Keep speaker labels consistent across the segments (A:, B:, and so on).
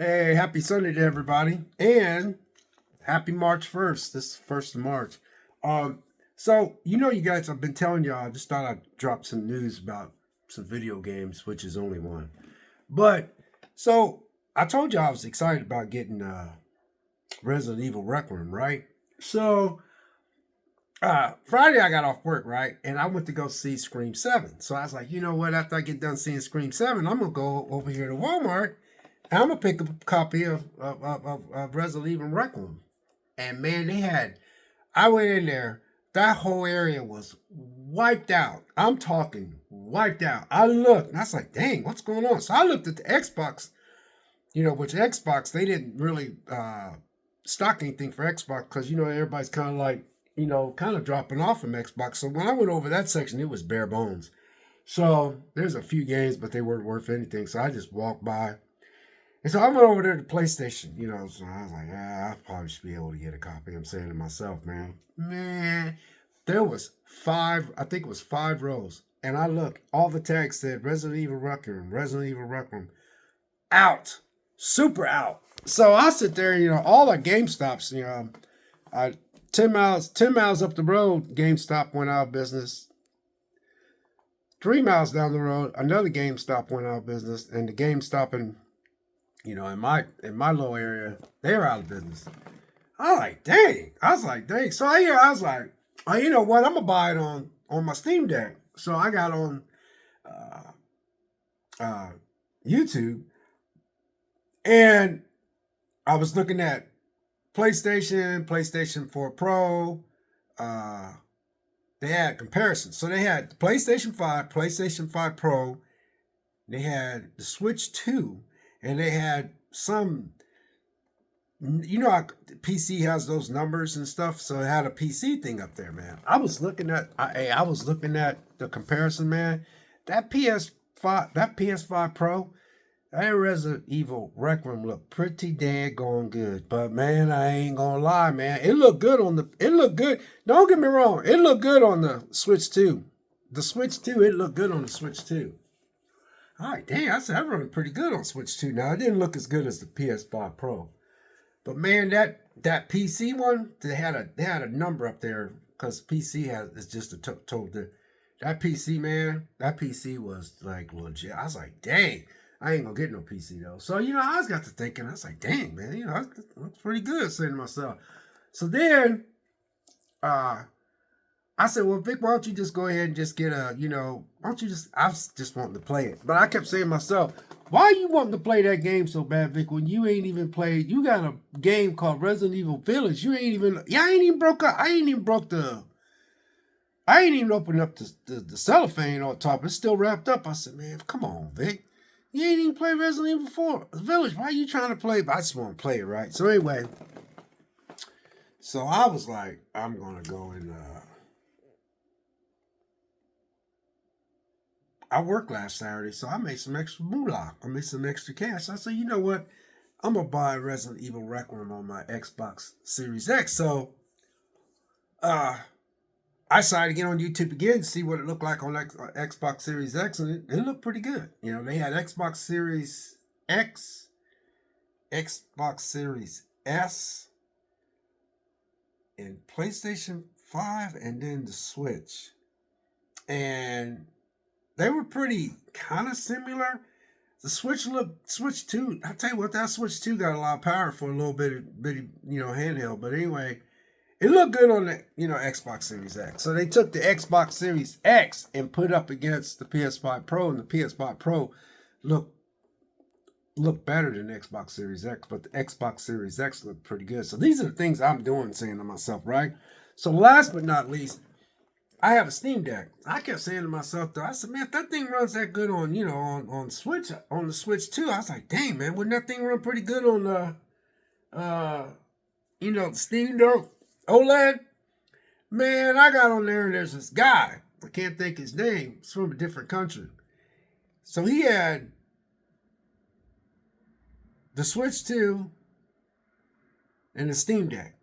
A: Hey, happy Sunday to everybody, and happy March 1st. This is 1st of March. Um, so, you guys, I've been telling y'all, I just thought I'd drop some news about some video games, which is only one. But, so, I told y'all I was excited about getting Resident Evil Requiem, right? So, Friday I got off work, right? And I went to go see Scream 7. So I was like, you know what? After I get done seeing Scream 7, I'm going to go over here to Walmart and I'm going to pick up a copy of Resident Evil Requiem. And man, I went in there, that whole area was wiped out. I'm talking wiped out. I looked and I was like, dang, what's going on? So I looked at the Xbox, which Xbox, they didn't really stock anything for Xbox because, everybody's kind of like, kind of dropping off from Xbox. So when I went over that section, it was bare bones. So there's a few games, but they weren't worth anything. So I just walked by. And so I went over there to PlayStation, so I was like, I probably should be able to get a copy. I'm saying to myself, man, there was I think it was 5 rows. And I looked, all the tags said Resident Evil Requiem, out, super out. So I sit there, all our GameStops, I 10 miles up the road, GameStop went out of business. 3 miles down the road, another GameStop went out of business, and the GameStop in my little area, they were out of business. I was like, dang. So I was like, oh, you know what? I'm gonna buy it on my Steam Deck. So I got on uh, YouTube, and I was looking at PlayStation 4 Pro. They had comparisons. So they had the PlayStation 5, PlayStation 5 Pro. They had the Switch 2, and they had some. How PC has those numbers and stuff, so it had a PC thing up there, man. I was looking at the comparison, man. That PS5 Pro, that Resident Evil Requiem looked pretty daggone good. But man, I ain't gonna lie, man. It looked good. Don't get me wrong. It looked good on the Switch 2. It looked good on the Switch 2. All right, dang, I said I run pretty good on Switch 2 now. It didn't look as good as the PS5 Pro. But man, that PC one, they had a number up there because PC is just a total. That PC, man, that PC was like legit. I was like, dang, I ain't gonna get no PC though. So I was got to thinking, I was like, dang, man, that's pretty good, saying to myself. So then, I said, well, Vic, why don't you just go ahead and just get why don't you just, I was just wanting to play it. But I kept saying to myself, why are you wanting to play that game so bad, Vic, when you ain't even played, you got a game called Resident Evil Village. I ain't even opened up the cellophane on top. It's still wrapped up. I said, man, come on, Vic. You ain't even played Resident Evil 4 Village. Why are you trying to play? But I just want to play it, right? So anyway, so I was like, I'm going to go and, I worked last Saturday, so I made some extra moolah. I made some extra cash. I said, you know what? I'm going to buy Resident Evil Requiem on my Xbox Series X. So I decided to get on YouTube again to see what it looked like on Xbox Series X, and it looked pretty good. They had Xbox Series X, Xbox Series S, and PlayStation 5, and then the Switch. And they were pretty kind of similar. The Switch 2, I tell you what, that Switch 2 got a lot of power for a little bitty, handheld. But anyway, it looked good on the, Xbox Series X. So they took the Xbox Series X and put up against the PS5 Pro, and the PS5 Pro looked better than the Xbox Series X, but the Xbox Series X looked pretty good. So these are the things I'm doing, saying to myself, right? So last but not least, I have a Steam Deck. I kept saying to myself though, I said, man, if that thing runs that good on, on the Switch 2, I was like, dang, man, wouldn't that thing run pretty good on the Steam Deck OLED? Man, I got on there and there's this guy. I can't think his name. He's from a different country. So he had the Switch 2 and the Steam Deck.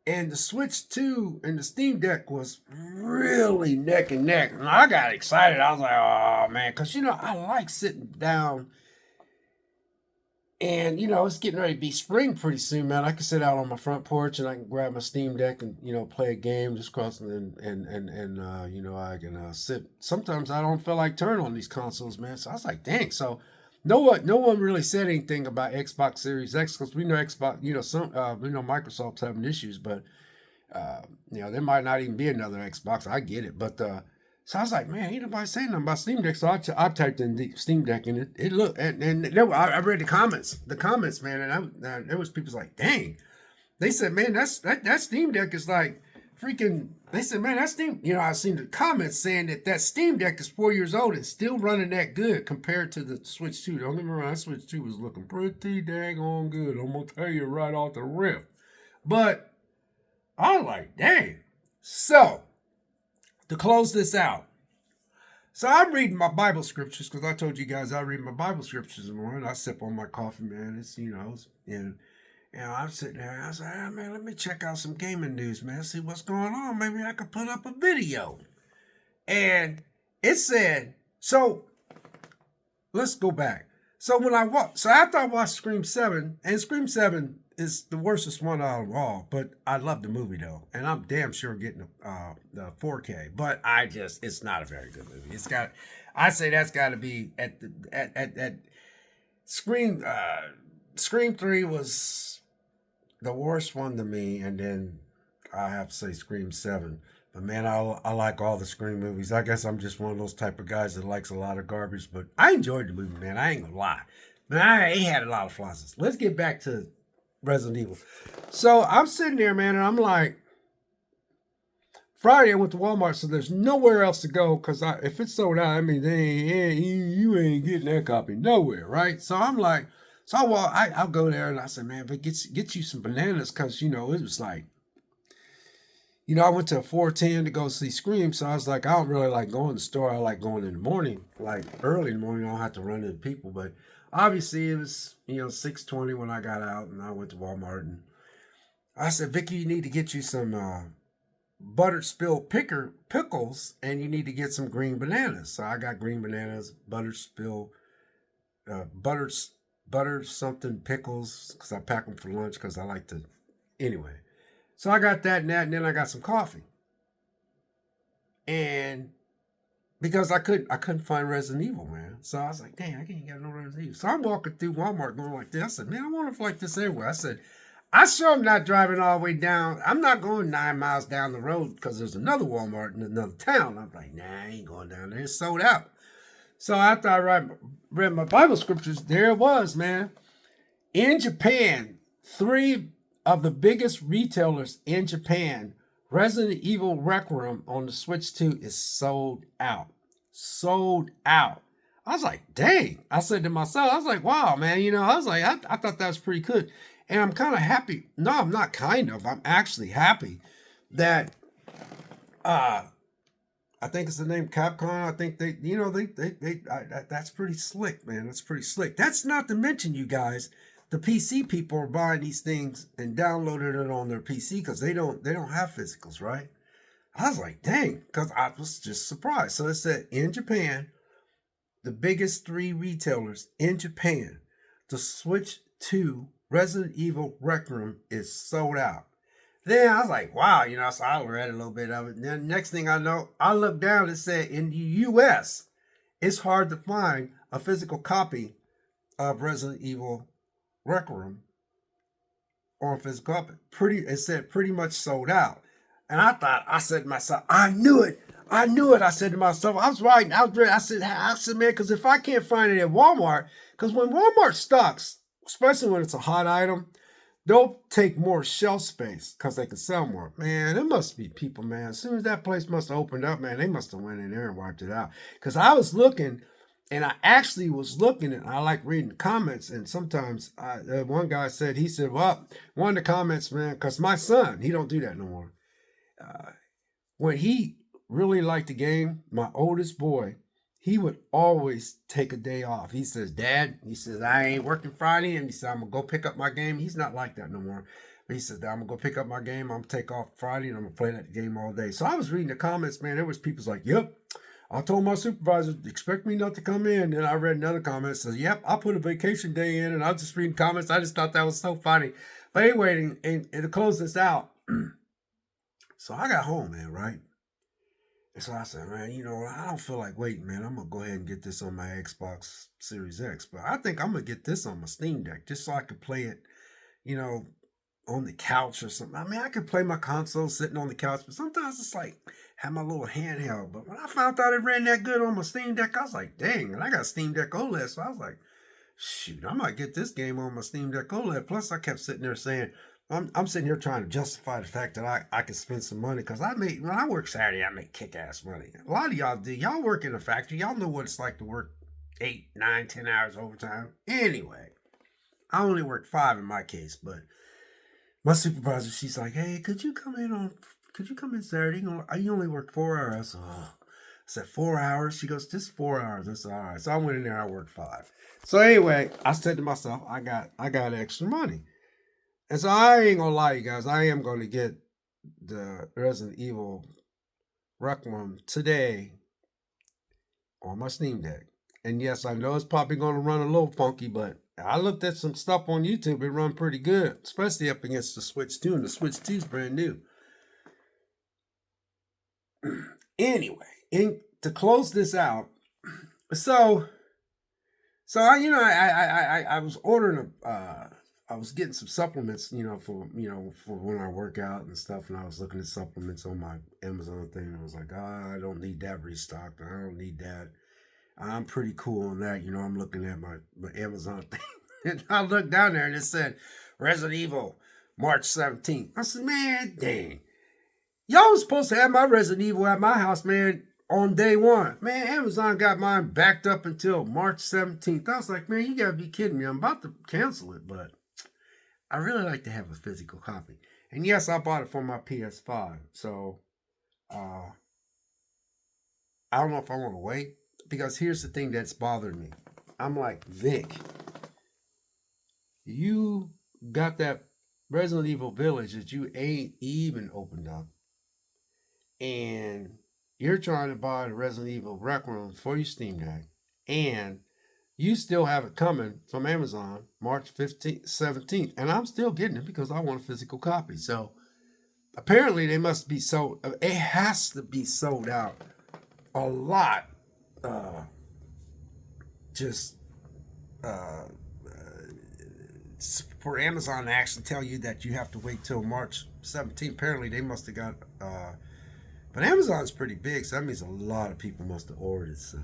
A: And the Switch 2 and the Steam Deck was really neck and neck. And I got excited. I was like, oh, man. Because, I like sitting down And it's getting ready to be spring pretty soon, man. I can sit out on my front porch and I can grab my Steam Deck and play a game just crossing and I can sit. Sometimes I don't feel like turning on these consoles, man. So I was like, dang. So no one really said anything about Xbox Series X because we know Xbox, we know Microsoft's having issues, but there might not even be another Xbox. I get it, but so I was like, man, ain't nobody saying nothing about Steam Deck. So I typed in the Steam Deck and it looked, and I read the comments, man, and there was people like, dang. They said, man, that Steam Deck is like freaking. They said, man, that Steam. I seen the comments saying that Steam Deck is 4 years old and still running that good compared to the Switch 2. Don't get me wrong, that Switch 2 was looking pretty daggone good. I'm gonna tell you right off the rip. But I was like, dang. So to close this out. So I'm reading my Bible scriptures because I told you guys I read my Bible scriptures in the morning. I sip on my coffee, man. It's and I'm sitting there. I was like, oh, man, let me check out some gaming news, man. See what's going on. Maybe I could put up a video. And it said, so let's go back. So after I watched Scream 7, and Scream 7 is the worstest one out of all, but I love the movie though, and I'm damn sure getting the 4K. But it's not a very good movie. I'd say that's got to be at Scream. Scream 3 was the worst one to me, and then I have to say Scream 7. But man, I like all the Scream movies. I guess I'm just one of those type of guys that likes a lot of garbage, but I enjoyed the movie, man. I ain't gonna lie. But it had a lot of flaws. Let's get back to Resident Evil. So I'm sitting there, man, and I'm like, Friday I went to Walmart, so there's nowhere else to go because if it's sold out, I mean, you ain't getting that copy nowhere, right? So I'm like, I'll go there and I said, man, but get you some bananas because, it was like, I went to a 410 to go see Scream, so I was like, I don't really like going to the store. I like going in the morning, like early in the morning. I don't have to run into people, but obviously it was, 6:20 when I got out and I went to Walmart and I said, Vicky, you need to get you some buttered spilled pickles and you need to get some green bananas. So I got green bananas, buttered spilled, butter something pickles because I pack them for lunch because I like to, anyway. So I got that and then I got some coffee. And because I couldn't find Resident Evil, man. So I was like, dang, I can't get no Resident Evil. So I'm walking through Walmart going like this. I said, man, I want to like this everywhere. I said, I sure am not driving all the way down. I'm not going 9 miles down the road because there's another Walmart in another town. I'm like, nah, I ain't going down there. It's sold out. So after I read my Bible scriptures, there it was, man. In Japan, 3 of the biggest retailers in Japan, Resident Evil Requiem on the Switch 2 is sold out. Sold out. I was like, dang. I said to myself, I was like, wow, man. I was like, I thought that was pretty good. And I'm kind of happy. No, I'm not kind of. I'm actually happy that I think it's the name Capcom. I think that's pretty slick, man. That's pretty slick. That's not to mention, you guys, the PC people are buying these things and downloading it on their PC because they don't have physicals, right? I was like, dang, because I was just surprised. So it said in Japan, the biggest 3 retailers in Japan, the Switch 2 Resident Evil Requiem is sold out. Then I was like, wow, so I read a little bit of it. And then next thing I know, I looked down and said in the US, it's hard to find a physical copy of Resident Evil Requiem on physical copy. It said pretty much sold out. And I said to myself, I knew it. I said to myself, I was right. I said, man, because if I can't find it at Walmart, because when Walmart stocks, especially when it's a hot item, they'll take more shelf space because they can sell more. Man, it must be people, man. As soon as that place must have opened up, man, they must have went in there and wiped it out. Because I was looking, and I actually was looking, and I like reading the comments, and sometimes one guy said, well, one of the comments, man, because my son, he don't do that no more. When he really liked the game, my oldest boy, he would always take a day off. He says, Dad, I ain't working Friday. And he said, I'm going to go pick up my game. He's not like that no more. But he says, I'm going to go pick up my game. I'm going to take off Friday and I'm going to play that game all day. So I was reading the comments, man. There was people like, yep, I told my supervisor, expect me not to come in. And I read another comment that says, yep, I put a vacation day in. And I was just reading comments. I just thought that was so funny. But anyway, and to close this out, so I got home, man, right? And so I said, man, you know, I don't feel like waiting, man. I'm going to go ahead and get this on my Xbox Series X. But I think I'm going to get this on my Steam Deck just so I could play it, you know, on the couch or something. I mean, I could play my console sitting on the couch, but sometimes it's like have my little handheld. But when I found out it ran that good on my Steam Deck, I was like, dang. And I got Steam Deck OLED, so I was like, shoot, I might get this game on my Steam Deck OLED. Plus, I kept sitting there saying, I'm sitting here trying to justify the fact that I can spend some money because when I work Saturday, I make kick-ass money. A lot of y'all do. Y'all work in a factory. Y'all know what it's like to work 8, 9, 10 hours overtime. Anyway, I only work 5 in my case, but my supervisor, she's like, hey, could you come in Saturday? You only work 4 hours. I said, oh. I said, 4 hours? She goes, just 4 hours. I said, all right. So I went in there, I worked 5. So anyway, I said to myself, I got extra money. And so I ain't gonna lie, you guys, I am gonna get the Resident Evil Requiem today on my Steam Deck. And yes, I know it's probably gonna run a little funky, but I looked at some stuff on YouTube. It run pretty good, especially up against the Switch 2, and the Switch 2 is brand new. Anyway, to close this out, so I was ordering I was getting some supplements, for when I work out and stuff, and I was looking at supplements on my Amazon thing, and I was like, I don't need that restocked, I don't need that. I'm pretty cool on that. I'm looking at my Amazon thing. And I looked down there and it said Resident Evil, March 17th. I said, man, dang. Y'all was supposed to have my Resident Evil at my house, man, on day one. Man, Amazon got mine backed up until March 17th. I was like, man, you gotta be kidding me. I'm about to cancel it, but I really like to have a physical copy. And yes, I bought it for my PS5. So I don't know if I want to wait. Because here's the thing that's bothered me. I'm like, Vic, you got that Resident Evil Village that you ain't even opened up. And you're trying to buy the Resident Evil Requiem for your Steam Deck. And you still have it coming from Amazon March 15th, 17th. And I'm still getting it because I want a physical copy. So apparently they must be sold. It has to be sold out a lot. For Amazon to actually tell you that you have to wait till March 17th. Apparently they must have got but Amazon's pretty big, so that means a lot of people must have ordered it. So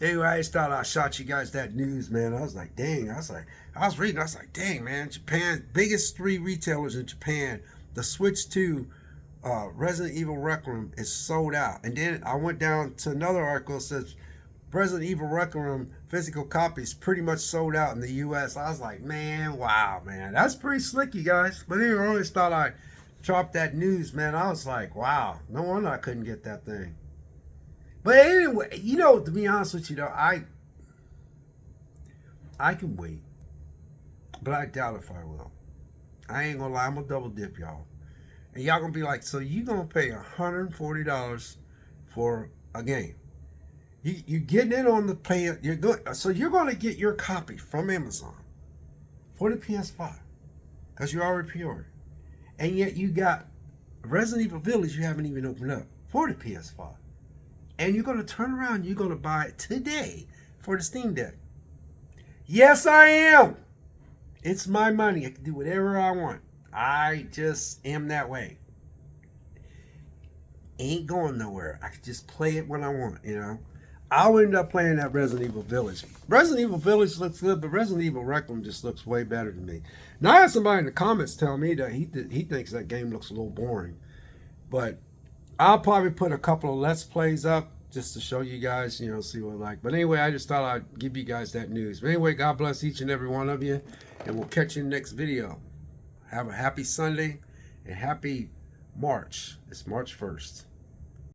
A: anyway, I just thought I shot you guys that news, man. I was like, dang. I was reading, I was like, dang, man. Japan, biggest 3 retailers in Japan, the Switch 2 Resident Evil Requiem is sold out. And then I went down to another article that says Resident Evil Requiem physical copies pretty much sold out in the US. I was like, man, wow, man. That's pretty slick, you guys. But anyway, I always thought I'd drop that news, man. I was like, wow, no wonder I couldn't get that thing. But anyway, to be honest with you, though, I can wait. But I doubt if I will. I ain't gonna lie, I'm gonna double dip, y'all. And y'all gonna be like, so you gonna pay $140 for a game? You getting it on the pay? You're good. So you're gonna get your copy from Amazon for the PS5 because you already pre-ordered, and yet you got Resident Evil Village you haven't even opened up for the PS5, and you're gonna turn around and you're gonna buy it today for the Steam Deck. Yes, I am. It's my money. I can do whatever I want. I just am that way. Ain't going nowhere. I can just play it when I want, I'll end up playing that Resident Evil Village. Resident Evil Village looks good, but Resident Evil Requiem just looks way better to me. Now, I had somebody in the comments tell me that he thinks that game looks a little boring. But I'll probably put a couple of Let's Plays up just to show you guys, see what it's like. But anyway, I just thought I'd give you guys that news. But anyway, God bless each and every one of you. And we'll catch you in the next video. Have a happy Sunday and happy March. It's March 1st.